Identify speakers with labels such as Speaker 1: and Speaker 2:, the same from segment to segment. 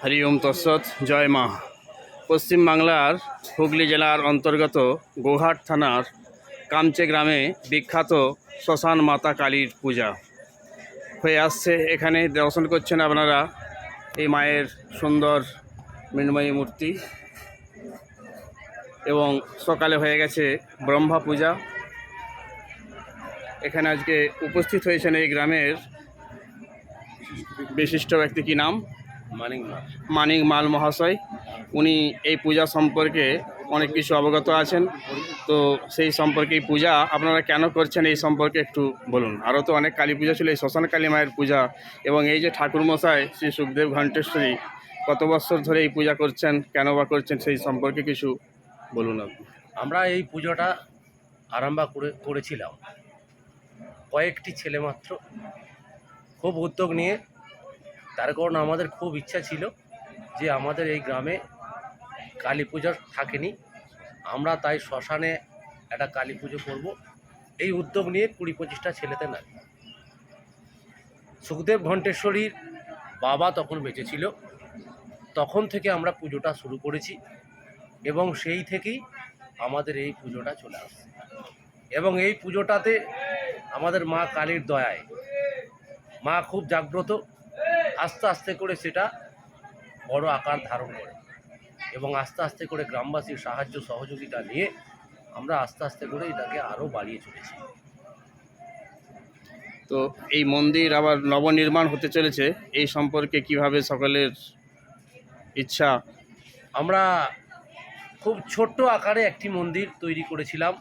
Speaker 1: হরি ওম তৎসৎ। জয় মা। পশ্চিম বাংলার হুগলি জেলার অন্তর্গত গোঘাট থানার কামচে গ্রামে বিখ্যাত শ্মশান মাতা কালীর পূজা হয়ে আসছে। এখানে দর্শন করছেন আপনারা এই মায়ের সুন্দর মৃন্ময়ী মূর্তি, এবং সকালে হয়ে গেছে ব্রহ্মা পূজা। এখানে আজকে উপস্থিত হয়েছেন এই গ্রামের বিশিষ্ট ব্যক্তি, কি নাম? মানিক মাল মহাশয়। উনি এই পূজা সম্পর্কে অনেক কিছু অবগত আছেন। তো সেই সম্পর্কে এই পূজা আপনারা কেন করছেন এই সম্পর্কে একটু বলুন। আরও তো অনেক কালী পূজা ছিল, এই শ্মশান কালী মায়ের পূজা, এবং এই যে ঠাকুরমশাই শ্রী সুখদেব ঘণ্টেশ্বরী কত বছর ধরে এই পূজা করছেন, কেন বা করছেন, সেই সম্পর্কে কিছু বলুন আপনি।
Speaker 2: আমরা এই পুজোটা আরম্ভ করেছিলাম কয়েকটি ছেলে মাত্র, খুব উদ্যোগ নিয়ে। তার কারণ আমাদের খুব ইচ্ছা ছিল যে আমাদের এই গ্রামে কালী পুজো থাকেনি, আমরা তাই শ্মশানে একটা কালী পুজো করব। এই উদ্যোগ নিয়ে 20-25টা ছেলেতে না। সুখদেব ঘণ্টেশ্বরীর বাবা তখন বেঁচে ছিল, তখন থেকে আমরা পুজোটা শুরু করেছি, এবং সেই থেকেই আমাদের এই পুজোটা চলে আসছে। এবং এই পুজোটাতে আমাদের মা কালীর দয়ায় মা খুব জাগ্রত, আস্তে আস্তে করে সেটা বড় আকার ধারণ করে, এবং আস্তে আস্তে করে গ্রামবাসীর সাহায্য সহযোগিতা নিয়ে আমরা আস্তে আস্তে করে এটাকে আরও বাড়িয়ে চলেছি।
Speaker 1: তো এই মন্দির আবার নবনির্মাণ হতে চলেছে, এই সম্পর্কে কিভাবে সকলের ইচ্ছা?
Speaker 2: আমরা খুব ছোট্ট আকারে একটি মন্দির তৈরি করেছিলাম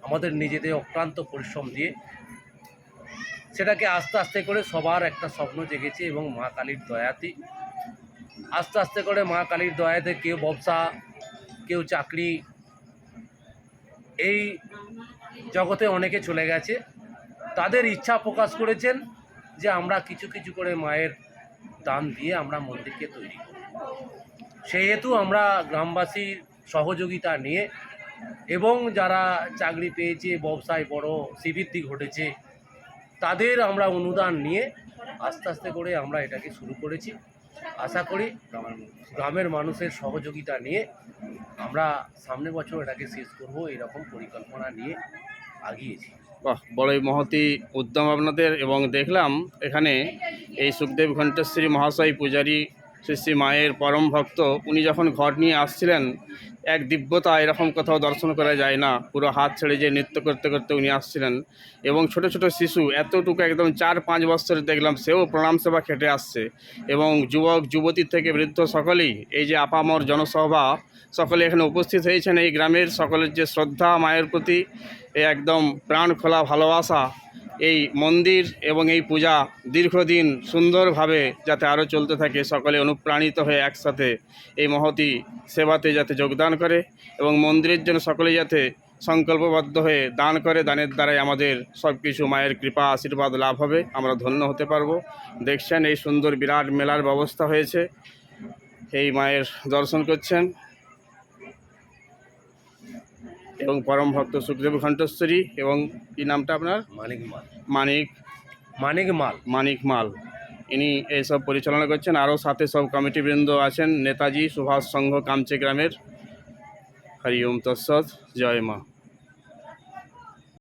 Speaker 2: আমাদের নিজেদের অক্লান্ত পরিশ্রম দিয়ে। সেটাকে আস্তে আস্তে করে সবার একটা স্বপ্ন জেগেছে, এবং মা কালীর দয়াতে আস্তে আস্তে করে মা কালীর দয়াতে কেউ ব্যবসা, কেউ চাকরি, এই জগতে অনেকে চলে গেছে। তাদের ইচ্ছা প্রকাশ করেছেন যে আমরা কিছু কিছু করে মায়ের দান দিয়ে আমরা মন্দিরকে তৈরি করি। সেহেতু আমরা গ্রামবাসীর সহযোগিতা নিয়ে, এবং যারা চাকরি পেয়েছে, ব্যবসায় বড় শ্রীবৃদ্ধি ঘটেছে, তাদের আমরা অনুদান নিয়ে আস্তে আস্তে করে আমরা এটাকে শুরু করেছি। আশা করি গ্রামের মানুষের সহযোগিতা নিয়ে আমরা সামনের বছর এটাকে শেষ করব, এরকম পরিকল্পনা নিয়ে আগিয়েছি।
Speaker 1: বাহ, বড়ই মহতি উদ্যম আপনাদের। এবং দেখলাম এখানে এই সুখদেব ঘণ্টেশ্বরী মহাশয় পূজারী শ্রী শ্রী মায়ের পরম ভক্ত, উনি যখন ঘর নিয়ে আসছিলেন, এক দিব্যতা এরকম কোথাও দর্শন করা যায় না। পুরো হাত ছেড়ে যে নৃত্য করতে করতে উনি আসছিলেন, এবং ছোট ছোট শিশু এতটুকু একদম 4-5 বছরের দেখলাম, সেও প্রণাম সেবা খেটে আসছে। এবং যুবক যুবতী থেকে বৃদ্ধ সকলেই, এই যে আপামর জনসভা, সকলে এখানে উপস্থিত হয়েছেন। এই গ্রামের সকলের যে শ্রদ্ধা মায়ের প্রতি, একদম প্রাণ খোলা ভালোবাসা, এই মন্দির এবং এই পূজা দীর্ঘদিন সুন্দরভাবে যাতে আরও চলতে থাকে, সকলে অনুপ্রাণিত হয়ে একসাথে এই মহতি সেবাতে যাতে যোগদান করে, এবং মন্দিরের জন্য সকলে যাতে সংকল্পবদ্ধ হয়ে দান করে। দানের দ্বারাই আমাদের সব কিছু মায়ের কৃপা আশীর্বাদ লাভ হবে, আমরা ধন্য হতে পারবো। দেখছেন এই সুন্দর বিরাট মেলার ব্যবস্থা হয়েছে, এই মায়ের দর্শন করছেন। এবং পরম ভক্ত সুখদেব ঘণ্টেশ্বরী, এবং কি নামটা আপনার? মানিক মাল। ইনি এইসব পরিচালনা করছেন। আরও সাথে সব কমিটিবৃন্দ আছেন, নেতাজি সুভাষ সংঘ কামচে গ্রামের। হরি ওম তৎসৎ। জয় মা।